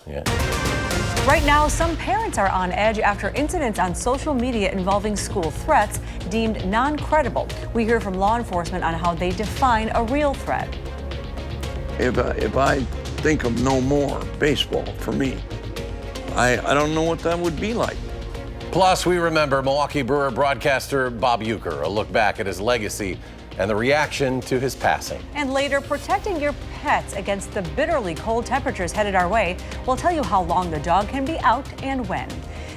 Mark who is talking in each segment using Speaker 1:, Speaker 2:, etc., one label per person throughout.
Speaker 1: Yeah.
Speaker 2: Right now, some parents are on edge after incidents on social media involving school threats deemed non-credible. We hear from law enforcement on how they define a real threat.
Speaker 3: If I think of no more baseball for me, I don't know what that would be like.
Speaker 1: Plus, we remember Milwaukee Brewer broadcaster Bob Uecker, a look back at his legacy and the reaction to his passing.
Speaker 2: And later, protecting your pets against the bitterly cold temperatures headed our way. We'll tell you how long the dog can be out and when.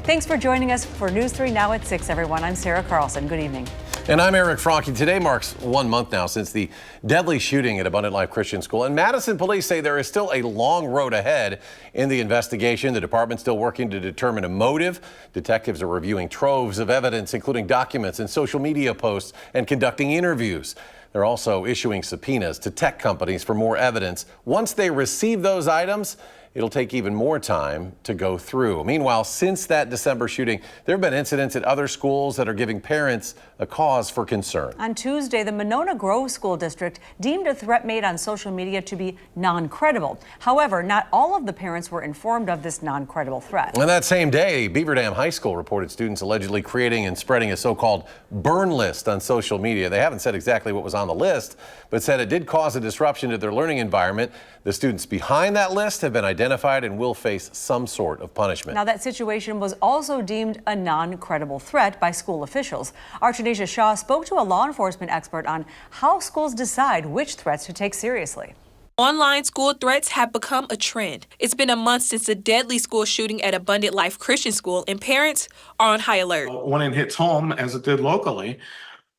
Speaker 2: Thanks for joining us for News 3 Now at 6, everyone. I'm Sarah Carlson. Good evening.
Speaker 1: And I'm Eric Franke. Today marks 1 month now since the deadly shooting at Abundant Life Christian School. And Madison police say there is still a long road ahead in the investigation. The department's still working to determine a motive. Detectives are reviewing troves of evidence, including documents and social media posts, and conducting interviews. They're also issuing subpoenas to tech companies for more evidence. Once they receive those items, it'll take even more time to go through. Meanwhile, since that December shooting, there have been incidents at other schools that are giving parents a cause for concern.
Speaker 2: On Tuesday, the Monona Grove School District deemed a threat made on social media to be non-credible. However, not all of the parents were informed of this non-credible threat.
Speaker 1: And that same day, Beaver Dam High School reported students allegedly creating and spreading a so-called burn list on social media. They haven't said exactly what was on the list, but said it did cause a disruption to their learning environment. The students behind that list have been identified and will face some sort of punishment.
Speaker 2: Now, that situation was also deemed a non-credible threat by school officials. Our Tanisha Shaw spoke to a law enforcement expert on how schools decide which threats to take seriously.
Speaker 4: Online school threats have become a trend. It's been a month since the deadly school shooting at Abundant Life Christian School, and parents are on high alert.
Speaker 5: When it hits home, as it did locally,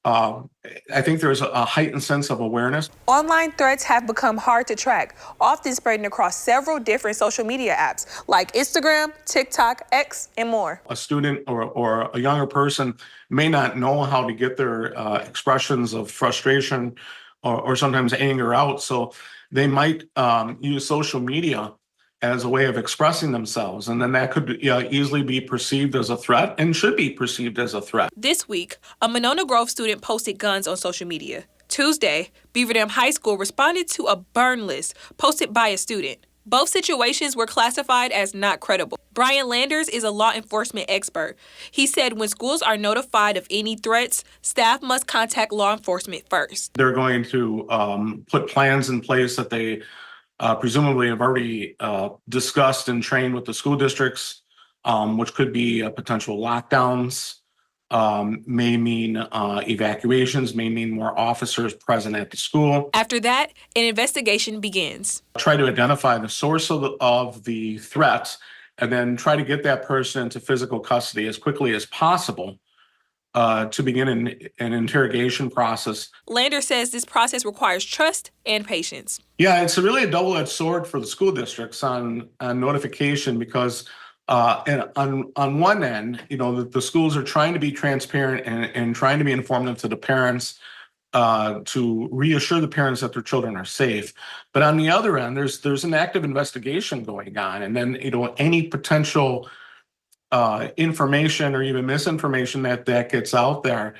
Speaker 5: I think there's a heightened sense of awareness.
Speaker 4: Online threats have become hard to track, often spreading across several different social media apps like Instagram, TikTok, X, and more.
Speaker 5: A student or a younger person may not know how to get their expressions of frustration or sometimes anger out, so they might use social media as a way of expressing themselves, and then that could easily be perceived as a threat and should be perceived as a threat.
Speaker 4: This week, a Monona Grove student posted guns on social media. Tuesday, Beaver Dam High School responded to a burn list posted by a student. Both situations were classified as not credible. Brian Landers is a law enforcement expert. He said when schools are notified of any threats, staff must contact law enforcement first.
Speaker 5: They're going to put plans in place that they presumably have already discussed and trained with the school districts, which could be potential lockdowns, may mean evacuations, may mean more officers present at the school.
Speaker 4: After that, an investigation begins.
Speaker 5: Try to identify the source of the threat and then try to get that person into physical custody as quickly as possible to begin an interrogation process.
Speaker 4: Lander says this process requires trust and patience.
Speaker 5: Yeah, it's really a double-edged sword for the school districts on notification because on one end, the schools are trying to be transparent and trying to be informative to the parents to reassure the parents that their children are safe. But on the other end, there's an active investigation going on, and then any potential information or even misinformation that gets out there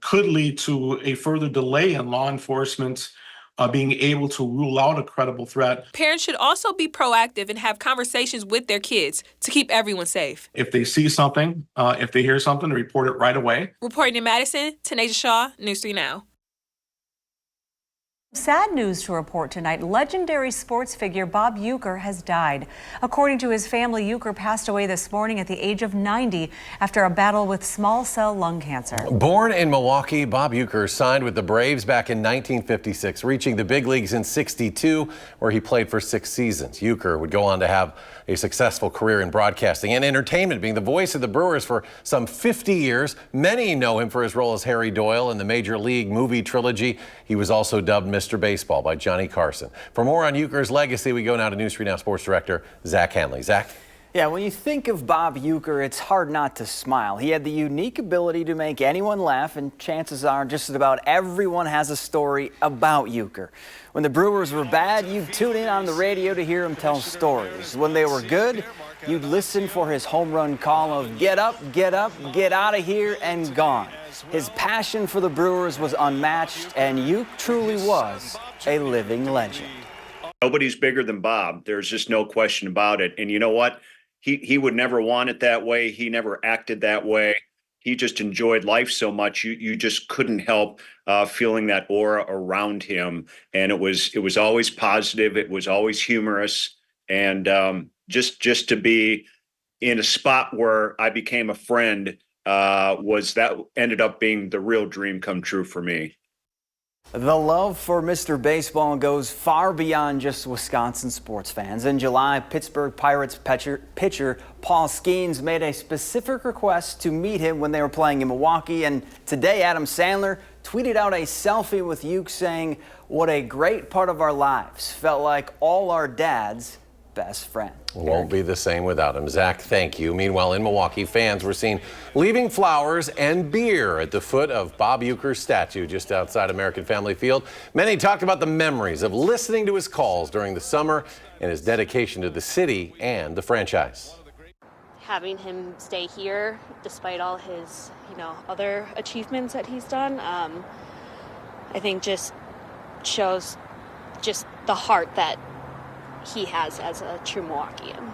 Speaker 5: could lead to a further delay in law enforcement being able to rule out a credible threat.
Speaker 4: Parents should also be proactive and have conversations with their kids to keep everyone safe.
Speaker 5: If they see something, if they hear something, report it right away.
Speaker 4: Reporting in Madison, Tanisha Shaw, News 3 Now.
Speaker 2: Sad news to report tonight. Legendary sports figure Bob Uecker has died. According to his family, Uecker passed away this morning at the age of 90 after a battle with small cell lung cancer.
Speaker 1: Born in Milwaukee, Bob Uecker signed with the Braves back in 1956, reaching the big leagues in '62, where he played for 6 seasons. Uecker would go on to have a successful career in broadcasting and entertainment, being the voice of the Brewers for some 50 years. Many know him for his role as Harry Doyle in the Major League movie trilogy. He was also dubbed Mr. Baseball by Johnny Carson. For more on Uecker's legacy, we go now to News 3 Now Sports Director Zach Hanley. Zach?
Speaker 6: Yeah, when you think of Bob Uecker, it's hard not to smile. He had the unique ability to make anyone laugh, and chances are just about everyone has a story about Uecker. When the Brewers were bad, you'd tune in on the radio to hear him tell stories. When they were good, you'd listen for his home run call of get up, get out of here, and gone. His passion for the Brewers was unmatched, and Uecker truly was a living legend.
Speaker 7: Nobody's bigger than Bob. There's just no question about it. And you know what? He would never want it that way. He never acted that way. He just enjoyed life so much. You just couldn't help feeling that aura around him. And it was always positive. It was always humorous. And just to be in a spot where I became a friend ended up being the real dream come true for me.
Speaker 6: The love for Mr. Baseball goes far beyond just Wisconsin sports fans. In July, Pittsburgh Pirates pitcher Paul Skeens made a specific request to meet him when they were playing in Milwaukee. And today, Adam Sandler tweeted out a selfie with Uke saying, "What a great part of our lives. Felt like all our dads' best friend."
Speaker 1: Won't be the same without him. Zach, thank you. Meanwhile, in Milwaukee, fans were seen leaving flowers and beer at the foot of Bob Uecker's statue just outside American Family Field. Many talked about the memories of listening to his calls during the summer and his dedication to the city and the franchise.
Speaker 8: Having him stay here, despite all his, other achievements that he's done, I think just shows just the heart that he has as a true Milwaukeean.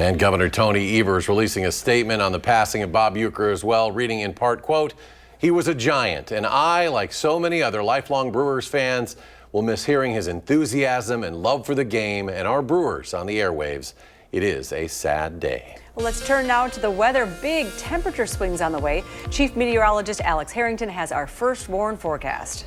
Speaker 1: And Governor Tony Evers releasing a statement on the passing of Bob Uecker as well, reading in part, quote, "He was a giant, and I, like so many other lifelong Brewers fans, will miss hearing his enthusiasm and love for the game and our Brewers on the airwaves. It is a sad day."
Speaker 2: Well, let's turn now to the weather. Big temperature swings on the way. Chief Meteorologist Alex Harrington has our first warn forecast.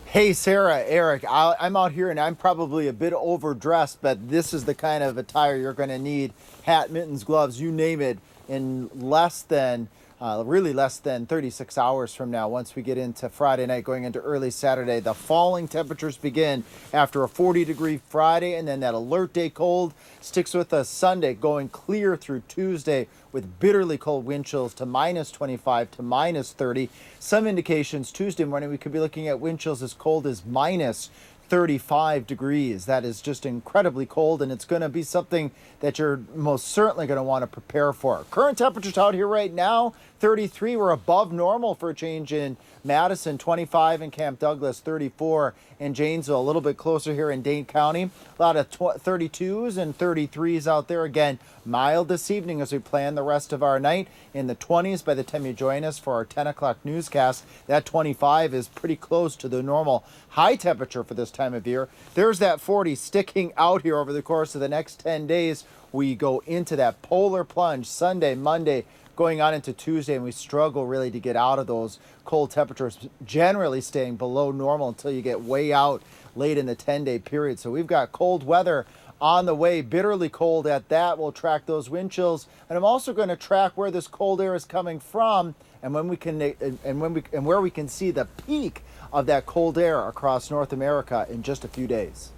Speaker 9: Hey, Sarah, Eric, I'm out here and I'm probably a bit overdressed, but this is the kind of attire you're going to need. Hat, mittens, gloves, you name it, in really less than 36 hours from now. Once we get into Friday night, going into early Saturday, the falling temperatures begin after a 40-degree Friday, and then that alert day cold sticks with us Sunday, going clear through Tuesday with bitterly cold wind chills to -25 to -30. Some indications Tuesday morning we could be looking at wind chills as cold as -35 degrees. That is just incredibly cold, and it's going to be something that you're most certainly going to want to prepare for. Current temperatures out here right now, 33. We're above normal for a change in Madison, 25 in Camp Douglas, 34 in Janesville, a little bit closer here in Dane County. A lot of 32s and 33s out there. Again, mild this evening as we plan the rest of our night. In the 20s by the time you join us for our 10 o'clock newscast. That 25 is pretty close to the normal high temperature for this time of year. There's that 40 sticking out here over the course of the next 10 days. We go into that polar plunge Sunday, Monday, going on into Tuesday, and we struggle really to get out of those cold temperatures, generally staying below normal until you get way out late in the 10-day period. So we've got cold weather on the way, bitterly cold at that. We'll track those wind chills, and I'm also going to track where this cold air is coming from and when we can and where we can see the peak of that cold air across North America in just a few days.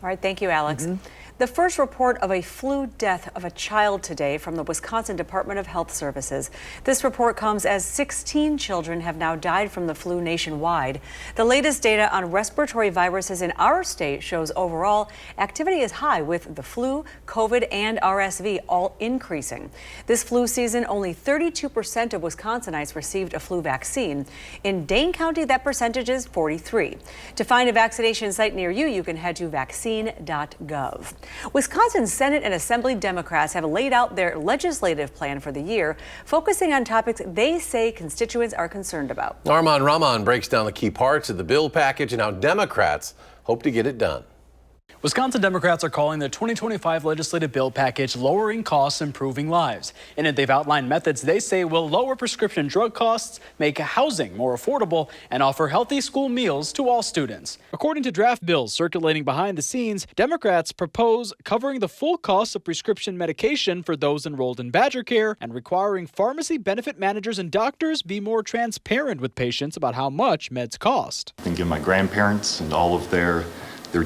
Speaker 2: All right, thank you, Alex. The first report of a flu death of a child today from the Wisconsin Department of Health Services. This report comes as 16 children have now died from the flu nationwide. The latest data on respiratory viruses in our state shows overall activity is high, with the flu, COVID, and RSV all increasing. This flu season, only 32% of Wisconsinites received a flu vaccine. In Dane County, that percentage is 43%. To find a vaccination site near you, you can head to vaccine.gov. Wisconsin Senate and Assembly Democrats have laid out their legislative plan for the year, focusing on topics they say constituents are concerned about.
Speaker 1: Armand Rahman breaks down the key parts of the bill package and how Democrats hope to get it done.
Speaker 10: Wisconsin Democrats are calling the 2025 legislative bill package Lowering Costs, Improving Lives. In it, they've outlined methods they say will lower prescription drug costs, make housing more affordable, and offer healthy school meals to all students. According to draft bills circulating behind the scenes, Democrats propose covering the full cost of prescription medication for those enrolled in Badger Care and requiring pharmacy benefit managers and doctors be more transparent with patients about how much meds cost.
Speaker 11: And give my grandparents and all of their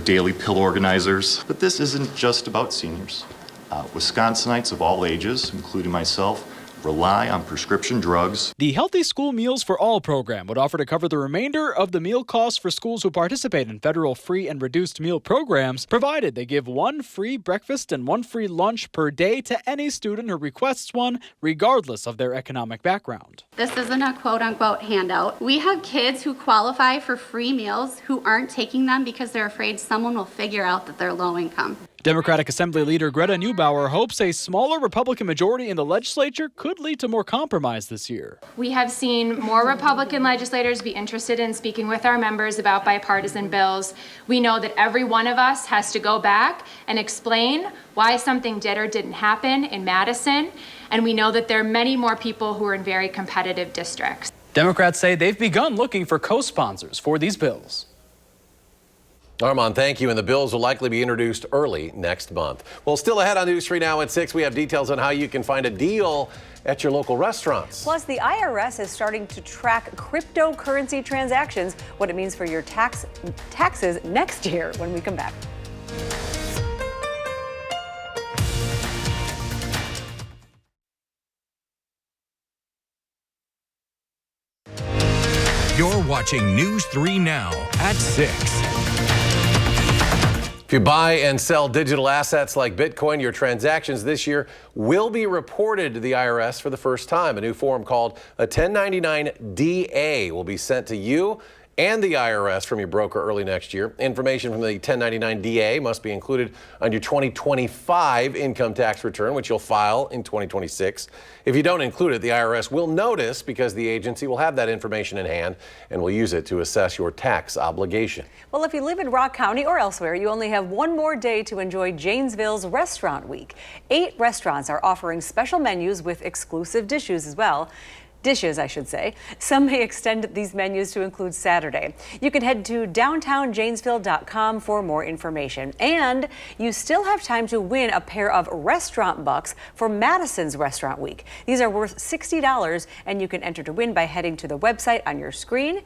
Speaker 11: daily pill organizers. But this isn't just about seniors. Wisconsinites of all ages, including myself, rely on prescription drugs.
Speaker 10: The Healthy School Meals for All program would offer to cover the remainder of the meal costs for schools who participate in federal free and reduced meal programs, provided they give one free breakfast and one free lunch per day to any student who requests one, regardless of their economic background.
Speaker 12: This isn't a quote-unquote handout. We have kids who qualify for free meals who aren't taking them because they're afraid someone will figure out that they're low income.
Speaker 10: Democratic Assembly Leader Greta Neubauer hopes a smaller Republican majority in the legislature could lead to more compromise this year.
Speaker 13: We have seen more Republican legislators be interested in speaking with our members about bipartisan bills. We know that every one of us has to go back and explain why something did or didn't happen in Madison, and we know that there are many more people who are in very competitive districts.
Speaker 10: Democrats say they've begun looking for co-sponsors for these bills.
Speaker 1: Armand, thank you. And the bills will likely be introduced early next month. Well, still ahead on News 3 Now at 6, we have details on how you can find a deal at your local restaurants.
Speaker 2: Plus, the IRS is starting to track cryptocurrency transactions, what it means for your taxes next year when we come back.
Speaker 14: You're watching News 3 Now at 6.
Speaker 1: If you buy and sell digital assets like Bitcoin, your transactions this year will be reported to the IRS for the first time. A new form called a 1099-DA will be sent to you and the IRS from your broker early next year. Information from the 1099-DA must be included on your 2025 income tax return, which you'll file in 2026. If you don't include it, the IRS will notice because the agency will have that information in hand and will use it to assess your tax obligation.
Speaker 2: Well, if you live in Rock County or elsewhere, you only have one more day to enjoy Janesville's Restaurant Week. 8 restaurants are offering special menus with exclusive dishes as well. Dishes, I should say. Some may extend these menus to include Saturday. You can head to downtownjanesville.com for more information. And you still have time to win a pair of restaurant bucks for Madison's Restaurant Week. These are worth $60, and you can enter to win by heading to the website on your screen.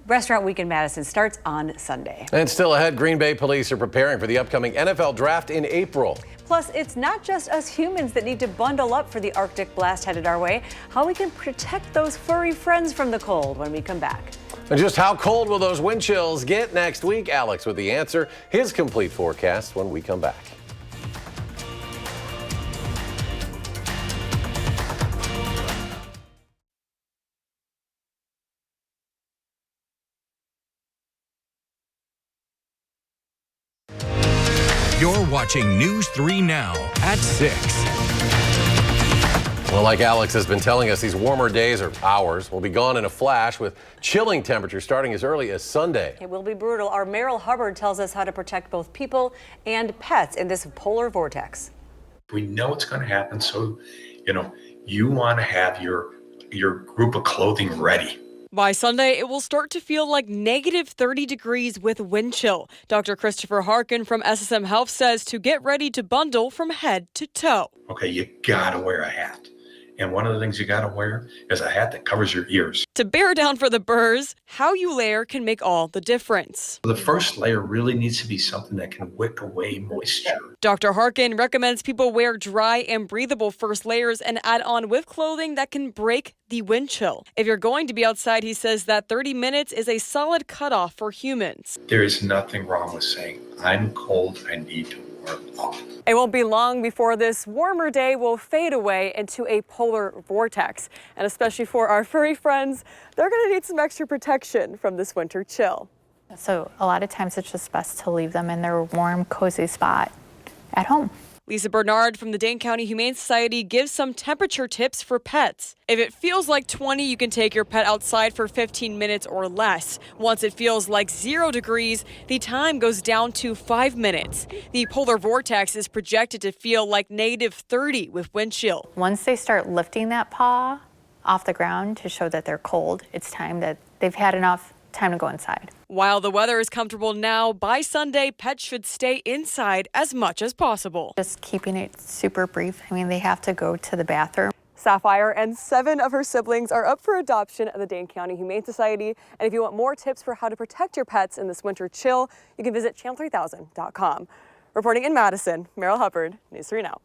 Speaker 2: Restaurant Week in Madison starts on Sunday.
Speaker 1: And still ahead, Green Bay police are preparing for the upcoming NFL draft in April.
Speaker 2: Plus, it's not just us humans that need to bundle up for the Arctic blast headed our way. How we can protect those furry friends from the cold when we come back.
Speaker 1: And just how cold will those wind chills get next week? Alex with the answer, his complete forecast when we come back.
Speaker 14: You're watching News 3 Now at 6.
Speaker 1: Well, like Alex has been telling us, these warmer days or hours will be gone in a flash with chilling temperatures starting as early as Sunday.
Speaker 2: It will be brutal. Our Merrill Hubbard tells us how to protect both people and pets in this polar vortex.
Speaker 15: We know it's going to happen, so you want to have your group of clothing ready.
Speaker 16: By Sunday, it will start to feel like negative 30 degrees with wind chill. Dr. Christopher Harkin from SSM Health says to get ready to bundle from head to toe.
Speaker 15: Okay, you gotta wear a hat. And one of the things you gotta wear is a hat that covers your ears.
Speaker 16: To bear down for the burrs, how you layer can make all the difference.
Speaker 15: The first layer really needs to be something that can wick away moisture.
Speaker 16: Dr. Harkin recommends people wear dry and breathable first layers and add on with clothing that can break the wind chill. If you're going to be outside, he says that 30 minutes is a solid cutoff for humans.
Speaker 15: There is nothing wrong with saying, I'm cold, I need to warm up.
Speaker 16: It won't be long before this warmer day will fade away into a polar vortex. And especially for our furry friends, they're going to need some extra protection from this winter chill.
Speaker 17: So a lot of times it's just best to leave them in their warm, cozy spot at home.
Speaker 16: Lisa Bernard from the Dane County Humane Society gives some temperature tips for pets. If it feels like 20, you can take your pet outside for 15 minutes or less. Once it feels like 0 degrees, the time goes down to 5 minutes. The polar vortex is projected to feel like negative 30 with wind chill.
Speaker 17: Once they start lifting that paw off the ground to show that they're cold, it's time that they've had enough time to go inside.
Speaker 16: While the weather is comfortable now, by Sunday, pets should stay inside as much as possible.
Speaker 17: Just keeping it super brief. I mean, they have to go to the bathroom.
Speaker 16: Sapphire and 7 of her siblings are up for adoption at the Dane County Humane Society. And if you want more tips for how to protect your pets in this winter chill, you can visit channel3000.com. Reporting in Madison, Merrill Hubbard, News 3 Now.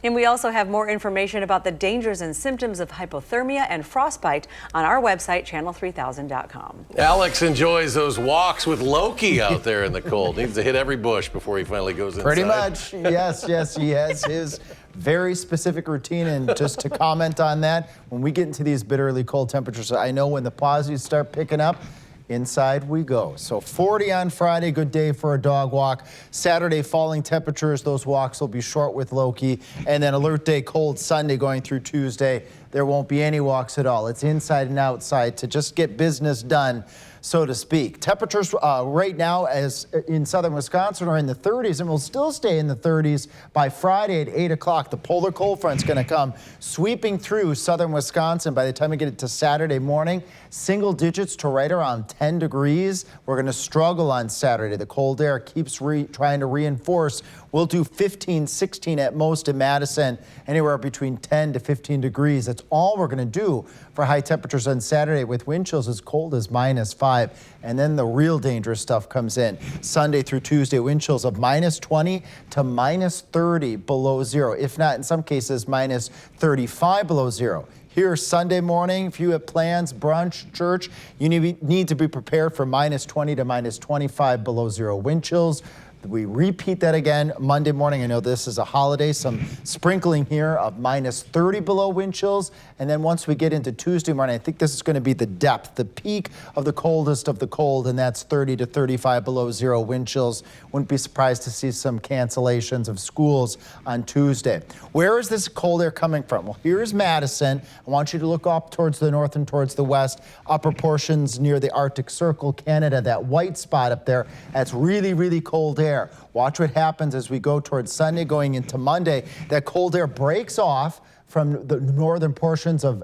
Speaker 2: And we also have more information about the dangers and symptoms of hypothermia and frostbite on our website, channel3000.com.
Speaker 1: Alex enjoys those walks with Loki out there in the cold. Needs to hit every bush before he finally goes inside.
Speaker 9: Pretty much, yes, he has his very specific routine. And just to comment on that, when we get into these bitterly cold temperatures, I know when the positives start picking up, inside we go. So 40 on Friday, good day for a dog walk. Saturday, falling temperatures. Those walks will be short with Loki. And then alert day, cold Sunday going through Tuesday. There won't be any walks at all. It's inside and outside to just get business done, so to speak. Temperatures right now as in southern Wisconsin are in the 30s and will still stay in the 30s by Friday at 8 o'clock. The polar cold front's going to come sweeping through southern Wisconsin. By the time we get it to Saturday morning, single digits to right around 10 degrees. We're going to struggle on Saturday. The cold air keeps trying to reinforce. We'll do 15, 16 at most in Madison, anywhere between 10 to 15 degrees. That's all we're going to do for high temperatures on Saturday with wind chills as cold as -5. And then the real dangerous stuff comes in. Sunday through Tuesday, wind chills of -20 to -30 below zero. If not, in some cases, -35 below zero. Here Sunday morning, if you have plans, brunch, church, you need to be prepared for -20 to -25 below zero wind chills. We repeat that again Monday morning. I know this is a holiday, some sprinkling here of -30 below wind chills. And then once we get into Tuesday morning, I think this is going to be the depth, the peak of the coldest of the cold, and that's 30 to 35 below zero wind chills. Wouldn't be surprised to see some cancellations of schools on Tuesday. Where is this cold air coming from? Well, here's Madison. I want you to look up towards the north and towards the west, upper portions near the Arctic Circle, Canada, that white spot up there. That's really, really cold air. Watch what happens as we go towards Sunday going into Monday. That cold air breaks off from the northern portions of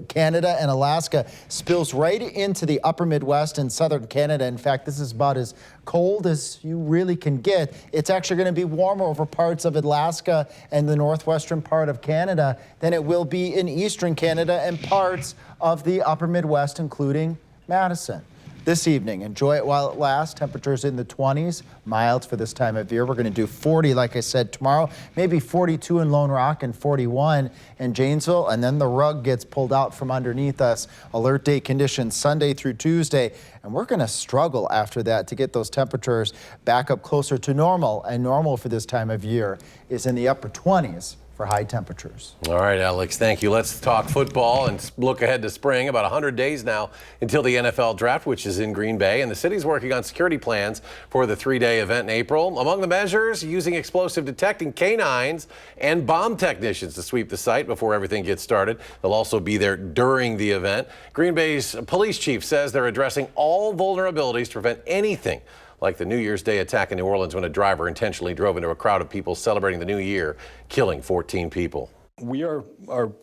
Speaker 9: Canada and Alaska, spills right into the upper Midwest and southern Canada. In fact, this is about as cold as you really can get. It's actually going to be warmer over parts of Alaska and the northwestern part of Canada than it will be in eastern Canada and parts of the upper Midwest, including Madison. This evening, enjoy it while it lasts. Temperatures in the 20s, mild for this time of year. We're going to do 40, like I said, tomorrow. Maybe 42 in Lone Rock and 41 in Janesville. And then the rug gets pulled out from underneath us. Alert day conditions Sunday through Tuesday. And we're going to struggle after that to get those temperatures back up closer to normal. And normal for this time of year is in the upper 20s. For high temperatures.
Speaker 1: All right, Alex, thank you. Let's talk football and look ahead to spring. About 100 days now until the NFL draft, which is in Green Bay, and the city's working on security plans for the 3-day event in April. Among the measures, using explosive detecting canines and bomb technicians to sweep the site before everything gets started. They'll also be there during the event. Green Bay's police chief says they're addressing all vulnerabilities to prevent anything like the New Year's Day attack in New Orleans when a driver intentionally drove into a crowd of people celebrating the new year, killing 14 people.
Speaker 18: We are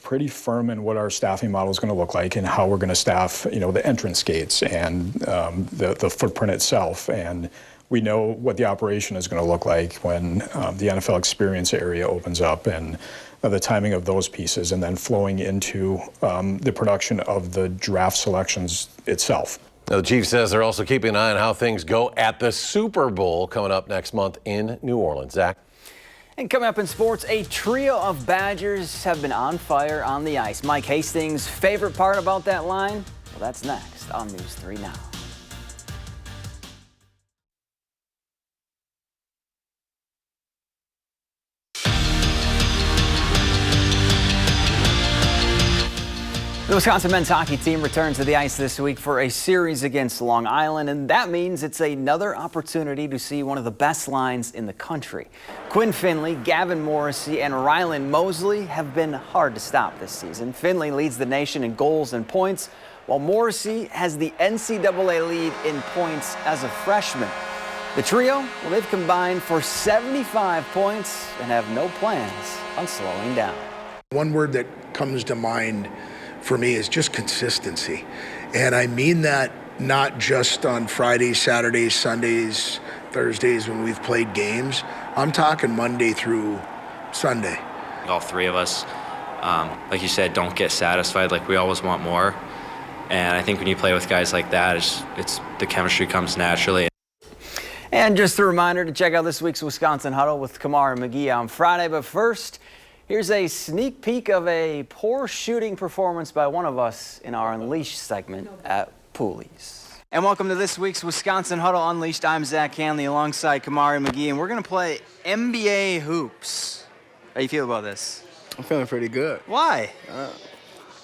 Speaker 18: pretty firm in what our staffing model is going to look like and how we're going to staff, the entrance gates and the footprint itself. And we know what the operation is going to look like when the NFL experience area opens up and the timing of those pieces, and then flowing into the production of the draft selections itself.
Speaker 1: Now, the chief says they're also keeping an eye on how things go at the Super Bowl coming up next month in New Orleans. Zach?
Speaker 6: And coming up in sports, a trio of Badgers have been on fire on the ice. Mike Hastings' favorite part about that line? Well, that's next on News 3 Now. The Wisconsin men's hockey team returns to the ice this week for a series against Long Island, and that means it's another opportunity to see one of the best lines in the country. Quinn Finley, Gavin Morrissey, and Rylan Mosley have been hard to stop this season. Finley leads the nation in goals and points, while Morrissey has the NCAA lead in points as a freshman. The trio, well, they've combined for 75 points and have no plans on slowing down.
Speaker 19: One word that comes to mind for me is just consistency. And I mean that not just on Fridays, Saturdays, Sundays, Thursdays when we've played games. I'm talking Monday through Sunday.
Speaker 20: All three of us, like you said, don't get satisfied. Like, we always want more. And I think when you play with guys like that, it's the chemistry comes naturally.
Speaker 6: And just a reminder to check out this week's Wisconsin Huddle with Kamar and McGee on Friday. But first, Here's a sneak peek of a poor shooting performance by one of us in our Unleashed segment at Pooley's. And welcome to this week's Wisconsin Huddle Unleashed. I'm Zach Hanley alongside Kamari McGee, and we're going to play NBA hoops. How you feel about this?
Speaker 21: I'm feeling pretty good.
Speaker 6: Why?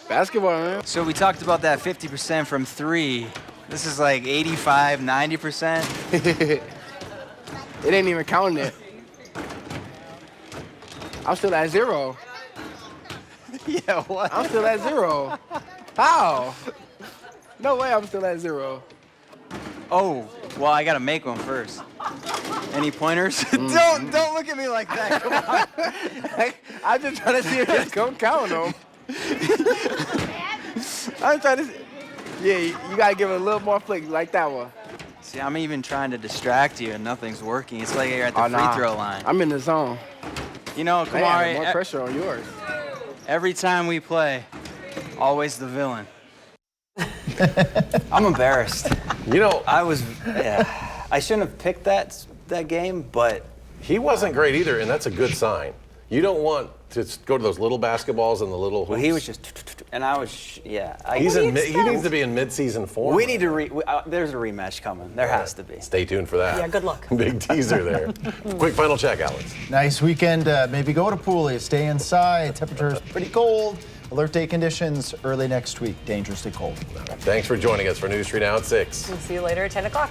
Speaker 21: Basketball, man.
Speaker 6: So we talked about that 50% from 3. This is like 85, 90%.
Speaker 21: It ain't even counting it. I'm still at 0.
Speaker 6: Yeah, what?
Speaker 21: I'm still at 0. How? No way I'm still at 0.
Speaker 6: Oh, well, I got to make one first. Any pointers? Don't look at me like that. Come on.
Speaker 21: I'm just trying to see if you can count them. I'm trying to see. Yeah, you got to give it a little more flick like that one.
Speaker 6: See, I'm even trying to distract you, and nothing's working. It's like you're at the free throw line.
Speaker 21: I'm in the zone.
Speaker 6: You know, Kamari,
Speaker 21: more pressure on yours.
Speaker 6: Every time we play, always the villain. I'm embarrassed.
Speaker 1: You know,
Speaker 6: I shouldn't have picked that game, but
Speaker 1: he wasn't great either, and that's a good sign. You don't want to go to those little basketballs and the little hoops.
Speaker 6: well, he was just, and I was, yeah.
Speaker 1: He needs to be in mid-season form.
Speaker 6: We need to there's a rematch coming. There has to be.
Speaker 1: Stay tuned for that.
Speaker 2: Yeah, good luck.
Speaker 1: Big teaser there. Quick final check, Alex.
Speaker 9: Nice weekend. Maybe go to Pooley. Stay inside. Temperature's pretty cold. Alert day conditions early next week. Dangerously cold.
Speaker 1: Thanks for joining us for News 3 Now at 6.
Speaker 2: We'll see you later at 10 o'clock.